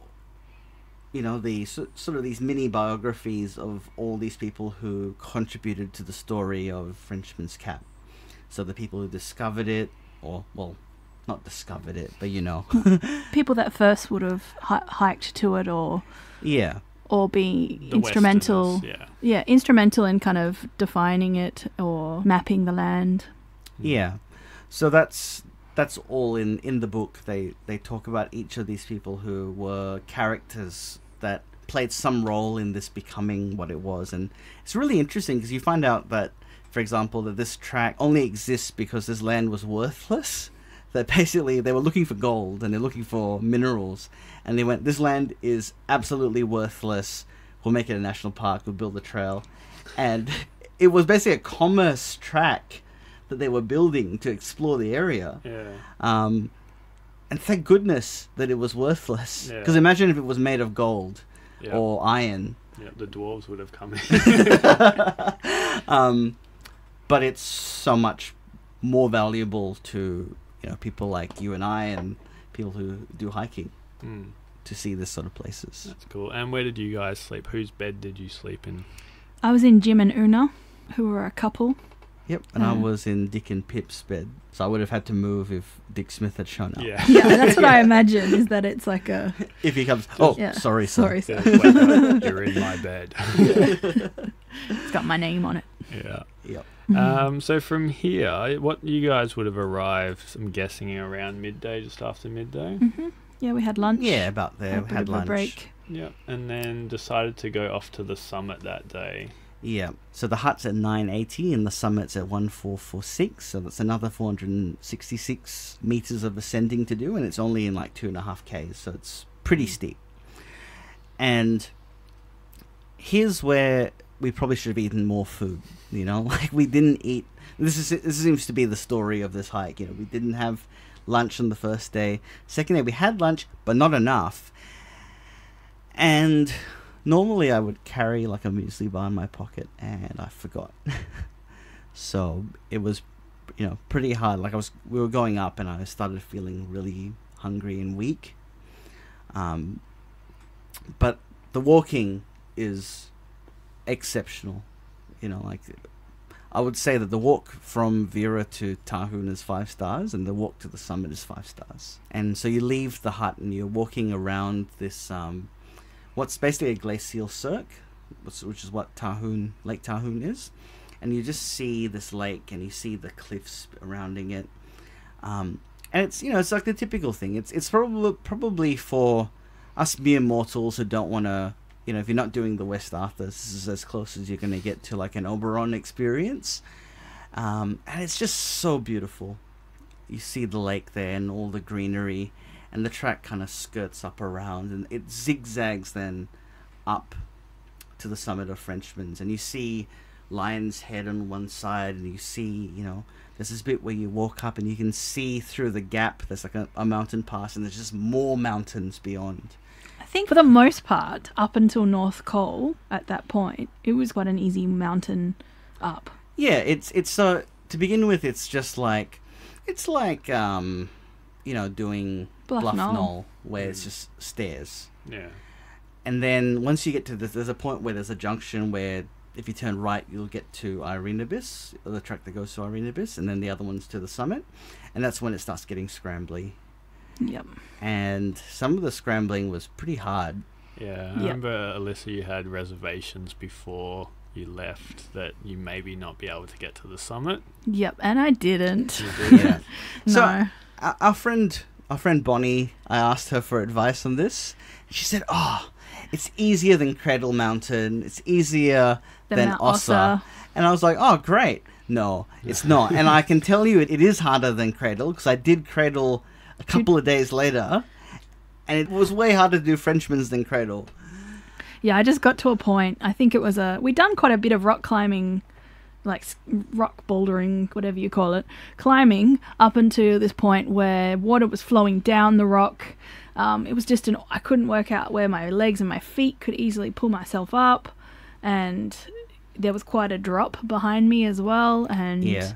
A: you know, the sort of these mini biographies of all these people who contributed to the story of Frenchman's Cap. So the people who discovered it, or, well, not discovered it, but you know.
C: People that first would have hiked to it or be
B: the
C: instrumental. Instrumental in kind of defining it or mapping the land.
A: Yeah. So that's all in the book. They talk about each of these people who were characters that played some role in this becoming what it was. And it's really interesting because you find out that, for example, that this track only exists because this land was worthless. That basically they were looking for gold and they're looking for minerals. And they went, this land is absolutely worthless. We'll make it a national park. We'll build a trail. And it was basically a commerce track that they were building to explore the area. And thank goodness that it was worthless. Because imagine if it was made of gold or iron.
B: Yeah, the dwarves would have come
A: in. But it's so much more valuable to, you know, people like you and I and people who do hiking to see this sort of places.
B: That's cool. And where did you guys sleep? Whose bed did you sleep in?
C: I was in Jim and Una, who were a couple.
A: Yep, and I was in Dick and Pip's bed, so I would have had to move if Dick Smith had shown up.
C: Yeah, that's what I imagine, is that it's like a...
A: If he comes... Sorry,
C: sir.
B: You're in my bed.
C: It's got my name on it.
B: Yeah.
A: Yep.
B: So from here, what you guys would have arrived, I'm guessing, around midday, just after midday?
C: Mm-hmm. Yeah, we had lunch.
A: Yeah, about there. We had lunch.
C: Break.
B: Yeah, and then decided to go off to the summit that day.
A: Yeah, so the hut's at 980 and the summit's at 1446, so that's another 466 meters of ascending to do, and it's only in like 2.5 Ks, so it's pretty steep. And here's where we probably should have eaten more food. You know, like we didn't eat. This seems to be the story of this hike. You know, we didn't have lunch on the first day. Second day we had lunch, but not enough. And normally I would carry like a muesli bar in my pocket, and I forgot. So it was, you know, pretty hard. Like we were going up, and I started feeling really hungry and weak. But the walking is exceptional. You know, like I would say that the walk from Vera to Tahun is 5 stars, and the walk to the summit is 5 stars. And so you leave the hut and you're walking around this, what's basically a glacial cirque, which is what Lake Tahun is. And you just see this lake, and you see the cliffs surrounding it. And it's, you know, it's like the typical thing. It's probably for us mere mortals who don't want to, you know, if you're not doing the West Arthur, this is as close as you're going to get to like an Oberon experience. And it's just so beautiful. You see the lake there and all the greenery, and the track kind of skirts up around, and it zigzags then up to the summit of Frenchmans, and you see Lion's Head on one side, and you see, you know, there's this bit where you walk up and you can see through the gap, there's like a mountain pass, and there's just more mountains beyond.
C: I think for the most part, up until North Col, at that point, it was quite an easy mountain up.
A: Yeah, it's so, to begin with, it's just like, it's like, you know, doing Bluff Knoll, where it's just stairs.
B: Yeah.
A: And then once you get to this, there's a point where there's a junction where if you turn right, you'll get to Irenabis, the track that goes to Irenabis, and then the other one's to the summit. And that's when it starts getting scrambly.
C: Yep.
A: And some of the scrambling was pretty hard.
B: Yeah, I remember, Alissa, you had reservations before you left that you maybe not be able to get to the summit.
C: Yep, and I didn't.
B: You did?
A: Yeah.
C: No.
A: So our friend Bonnie, I asked her for advice on this. She said, "Oh, it's easier than Cradle Mountain. It's easier than Ossa." And I was like, "Oh, great." No, it's not. And I can tell you it is harder than Cradle, because I did Cradle a couple of days later, and it was way harder to do Frenchmans than Cradle.
C: Yeah, I just got to a point. I think it was we'd done quite a bit of rock climbing, like rock bouldering, whatever you call it, climbing up until this point where water was flowing down the rock. It was just I couldn't work out where my legs and my feet could easily pull myself up, and there was quite a drop behind me as well, and
A: yeah.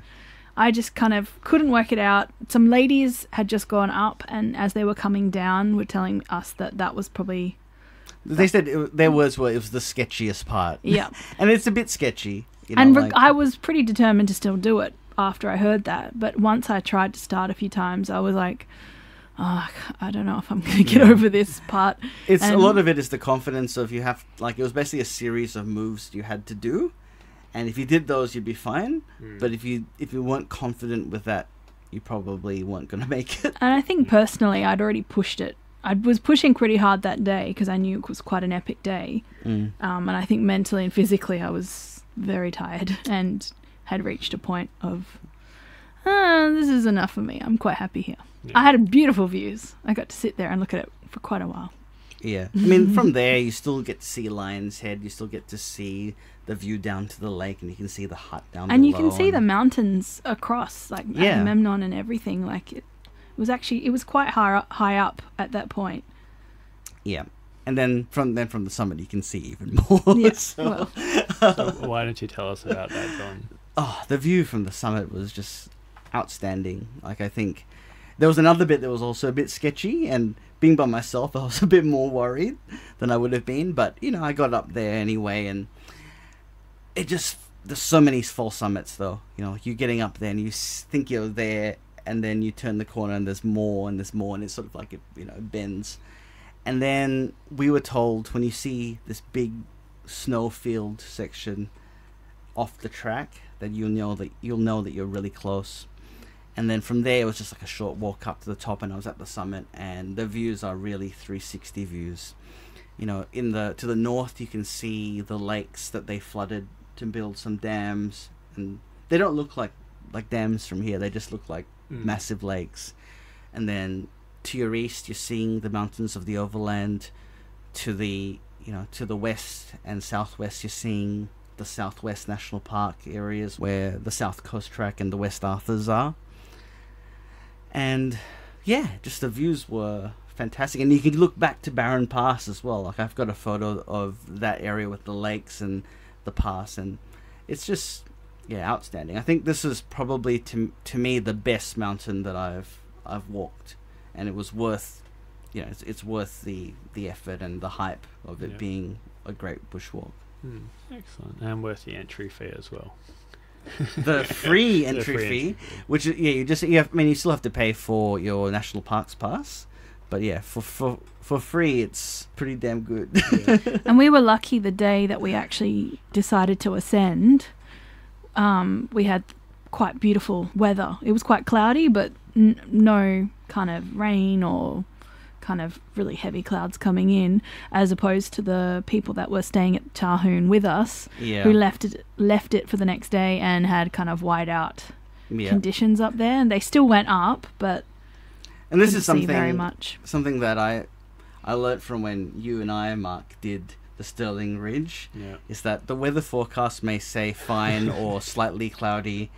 C: I just kind of couldn't work it out. Some ladies had just gone up, and as they were coming down were telling us that was probably...
A: They said their words were it was the sketchiest part.
C: Yeah.
A: And it's a bit sketchy. You know,
C: and I was pretty determined to still do it after I heard that. But once I tried to start a few times, I was like, oh, I don't know if I'm going to get over this part.
A: A lot of it is the confidence of it was basically a series of moves you had to do. And if you did those, you'd be fine. But if you weren't confident with that, you probably weren't going to make it.
C: And I think personally, I'd already pushed it. I was pushing pretty hard that day because I knew it was quite an epic day. And I think mentally and physically I was very tired and had reached a point of, this is enough for me. I'm quite happy here. Yeah. I had beautiful views. I got to sit there and look at it for quite a while.
A: Yeah. I mean, from there, you still get to see Lion's Head. You still get to see the view down to the lake, and you can see the hut down below.
C: And you can see the mountains across, like Memnon and everything. Like it was quite high up at that point. Yeah.
A: And then from the summit, you can see even more.
C: Yes.
B: So why don't you tell us about that, John?
A: Oh, the view from the summit was just outstanding. Like, I think there was another bit that was also a bit sketchy, and being by myself, I was a bit more worried than I would have been. But, I got up there anyway, and there's so many false summits, though. You're getting up there, and you think you're there, and then you turn the corner, and there's more, and it's sort of like it bends. And then we were told, when you see this big snowfield section off the track, that you'll know that you're really close. And then from there, it was just like a short walk up to the top, and I was at the summit, and the views are really 360 views. To the north, you can see the lakes that they flooded to build some dams, and they don't look like dams from here. They just look like massive lakes. And then to your east, you're seeing the mountains of the overland. To the west and southwest, you're seeing the Southwest National Park areas where the South Coast Track and the West Arthurs are. And yeah, just the views were fantastic. And you can look back to Barron Pass as well. Like, I've got a photo of that area with the lakes and the pass, and it's just, yeah, outstanding. I think this is probably to me the best mountain that I've walked, and it was worth, you know, it's worth the effort and the hype of it being a great bushwalk.
B: Excellent. And worth the entry fee as well.
A: The free entry fee, which is, I mean, you still have to pay for your National Parks pass, but yeah, for free, it's pretty damn good. Yeah.
C: And we were lucky the day that we actually decided to ascend. We had quite beautiful weather. It was quite cloudy, but no kind of rain or kind of really heavy clouds coming in, as opposed to the people that were staying at Tahoon with us, who left it for the next day and had kind of whiteout conditions up there, and they still went up, but
A: and this is
C: something very much
A: that I learnt from when you and I, Mark, did the Stirling Ridge, is that the weather forecast may say fine or slightly cloudy,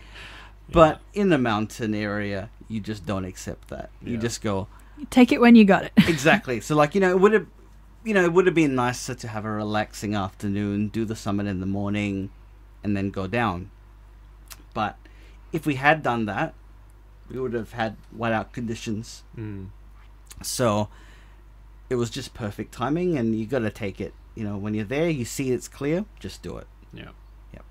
A: but in the mountain area you just don't accept that. You just go,
C: take it when you got it.
A: Exactly. So, like, it would have been nicer to have a relaxing afternoon, do the summit in the morning, and then go down. But if we had done that, we would have had whiteout conditions. So it was just perfect timing, and you got to take it. You know, when you're there, you see it's clear, just do it.
B: Yeah.
A: Yep.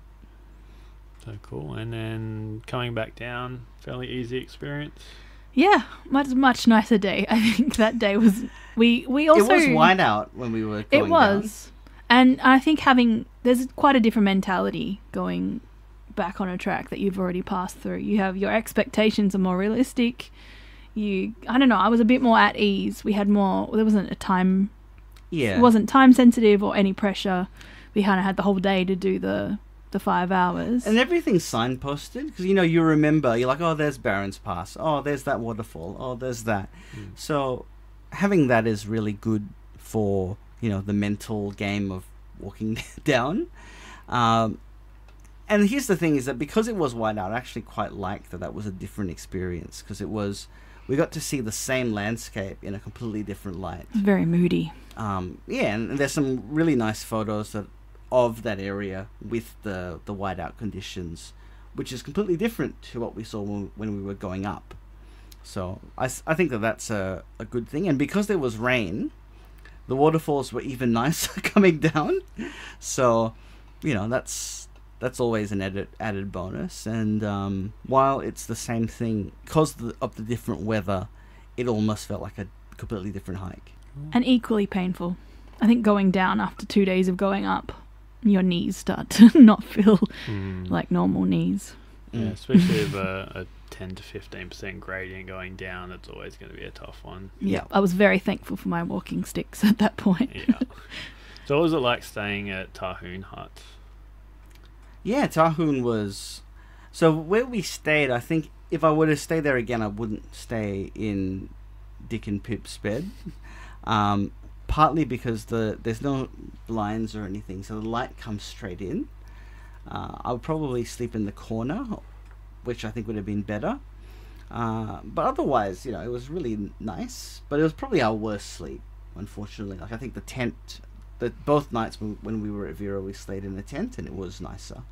B: So cool. And then coming back down, fairly easy experience.
C: Yeah, much nicer day. I think that day was. We also.
A: It was whiteout when we were going
C: It was, and I think there's quite a different mentality going back on a track that you've already passed through. You have your expectations are more realistic. I don't know. I was a bit more at ease. We had more. There wasn't a time.
A: Yeah.
C: It wasn't time sensitive or any pressure. We kind of had the whole day to do the 5 hours.
A: And everything's signposted, because, you remember, you're like, oh, there's Barron's Pass. Oh, there's that waterfall. Oh, there's that. So having that is really good for, the mental game of walking down. And here's the thing is that because it was whiteout, I actually quite liked that was a different experience, because we got to see the same landscape in a completely different light.
C: It's very moody.
A: And there's some really nice photos of that area with the whiteout conditions, which is completely different to what we saw when we were going up. So I think that's a good thing. And because there was rain, the waterfalls were even nicer coming down. So, that's always an added bonus. And while it's the same thing, because of the different weather, it almost felt like a completely different hike.
C: And equally painful. I think going down after 2 days of going up, your knees start to not feel like normal knees.
B: Yeah, especially with a 10 to 15% gradient going down, it's always going to be a tough one.
C: Yeah, I was very thankful for my walking sticks at that point.
B: Yeah. So what was it like staying at Tahoon Hut?
A: Yeah, Tahoon was... So where we stayed, I think if I were to stay there again, I wouldn't stay in Dick and Pip's bed. Partly because there's no blinds or anything, so the light comes straight in. I would probably sleep in the corner, which I think would have been better. But otherwise, it was really nice. But it was probably our worst sleep, unfortunately. Like, I think the tent, both nights when we were at Vera, we stayed in the tent, and it was nicer.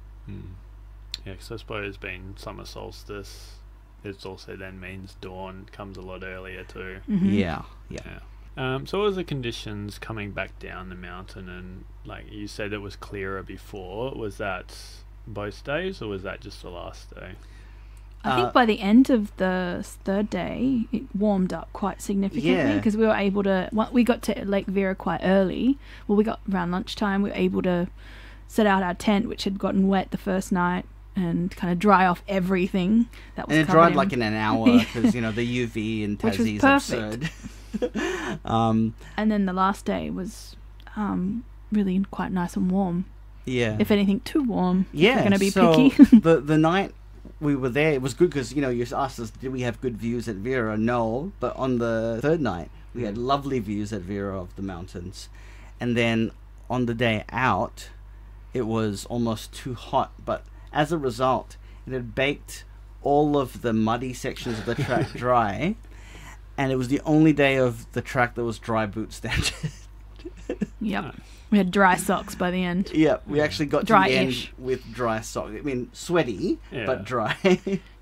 B: Yeah, because I suppose being summer solstice, it also then means dawn comes a lot earlier too.
C: Mm-hmm.
A: Yeah.
B: So what was the conditions coming back down the mountain? And like you said, it was clearer before. Was that both days, or was that just the last day?
C: I think by the end of the third day, it warmed up quite significantly, because we were able to... we got to Lake Vera quite early. Well, we got around lunchtime. We were able to set out our tent, which had gotten wet the first night, and kind of dry off everything that was.
A: And it dried like in an hour, because the UV in Tassie is absurd.
C: And then the last day was really quite nice and warm.
A: Yeah.
C: If anything, too warm.
A: Yeah.
C: We're going to be
A: so
C: picky.
A: the night we were there, it was good because, you asked us, did we have good views at Vera? No. But on the third night, we had lovely views at Vera of the mountains. And then on the day out, it was almost too hot, but as a result, it had baked all of the muddy sections of the track dry, and it was the only day of the track that was dry boot standard.
C: Yep. We had dry socks by the end.
A: Yeah, we actually got to the
C: Dry-ish.
A: end with dry socks. I mean, sweaty, but dry.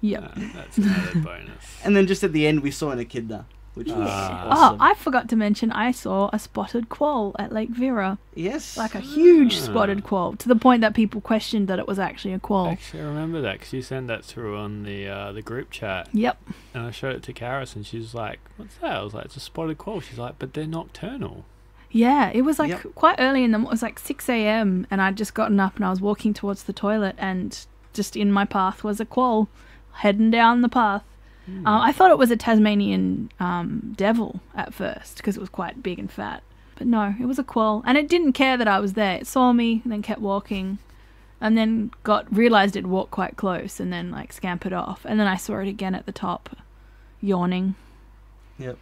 C: Yep.
B: That's another bonus.
A: And then just at the end, we saw an echidna, which was
C: Oh,
A: awesome.
C: I forgot to mention I saw a spotted quoll at Lake Vera.
A: Yes.
C: Like a huge spotted quoll, to the point that people questioned that it was actually a quoll.
B: Actually, I remember that because you sent that through on the group chat.
C: Yep.
B: And I showed it to Karis, and she's like, "What's that?" I was like, "It's a spotted quoll." She's like, "But they're nocturnal."
C: Yeah, it was like
A: Yep.
C: quite early in the... It was like 6 a.m. and I'd just gotten up and I was walking towards the toilet, and just in my path was a quoll heading down the path. I thought it was a Tasmanian devil at first because it was quite big and fat. But no, it was a quoll. And it didn't care that I was there. It saw me and then kept walking, and then realised it'd walked quite close and then like scampered off. And then I saw it again at the top, yawning.
A: Yep.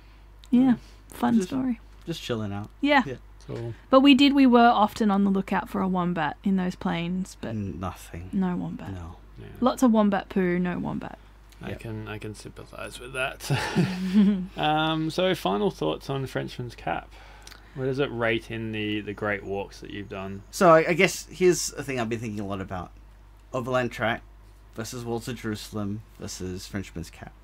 C: Yeah, fun
A: Just-
C: story.
A: Just chilling out.
C: Yeah.
A: Yeah.
B: Cool.
C: But we were often on the lookout for a wombat in those plains, but
A: Nothing.
C: no wombat.
A: No.
B: Yeah.
C: Lots of wombat poo, no wombat.
B: I can sympathise with that. So final thoughts on Frenchman's Cap. Where does it rate in the great walks that you've done?
A: So I guess here's a thing I've been thinking a lot about. Overland Track versus Walls of Jerusalem versus Frenchman's Cap.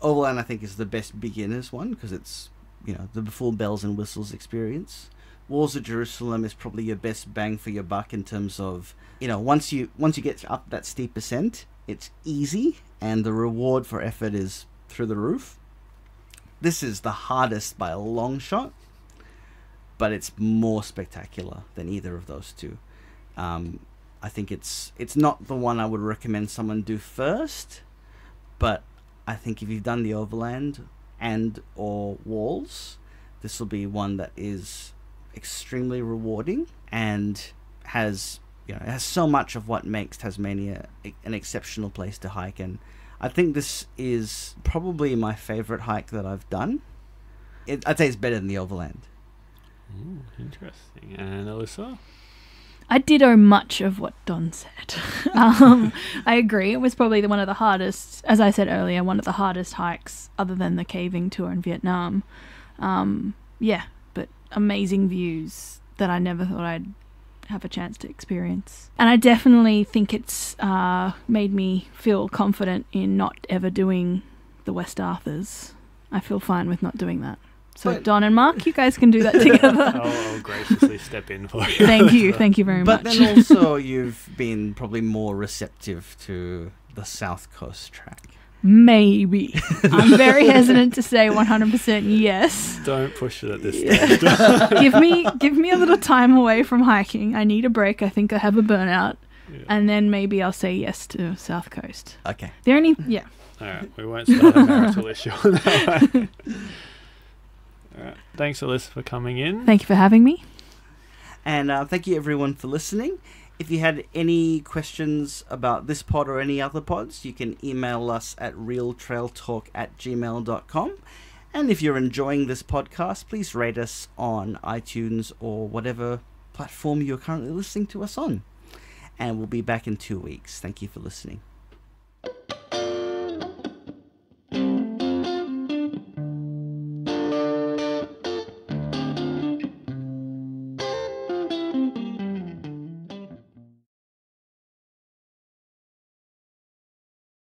A: Overland, I think, is the best beginner's one because it's, the full bells and whistles experience. Walls of Jerusalem is probably your best bang for your buck in terms of, once you get up that steep ascent, it's easy and the reward for effort is through the roof. This is the hardest by a long shot, but it's more spectacular than either of those two. I think it's not the one I would recommend someone do first, but I think if you've done the Overland and or Walls, this will be one that is extremely rewarding and has it has so much of what makes Tasmania an exceptional place to hike. And I think this is probably my favourite hike that I've done. I'd say it's better than the Overland.
B: Ooh, interesting. And Alissa?
C: I ditto much of what Don said. I agree. It was probably one of the hardest, as I said earlier, one of the hardest hikes other than the caving tour in Vietnam. But amazing views that I never thought I'd have a chance to experience. And I definitely think it's made me feel confident in not ever doing the West Arthurs. I feel fine with not doing that. So Don and Mark, you guys can do that together.
B: I'll graciously step in for you.
C: Thank you very much.
A: But then also you've been probably more receptive to the South Coast track.
C: Maybe. I'm very hesitant to say 100% yes.
B: Don't push it at this stage.
C: Give me a little time away from hiking. I need a break. I think I have a burnout. Yeah. And then maybe I'll say yes to South Coast.
A: Okay.
B: All right, we won't start a marital issue on that one. All right. Thanks, Alissa, for coming in.
C: Thank you for having me.
A: And thank you, everyone, for listening. If you had any questions about this pod or any other pods, you can email us at realtrailtalk@gmail.com. And if you're enjoying this podcast, please rate us on iTunes or whatever platform you're currently listening to us on. And we'll be back in 2 weeks. Thank you for listening.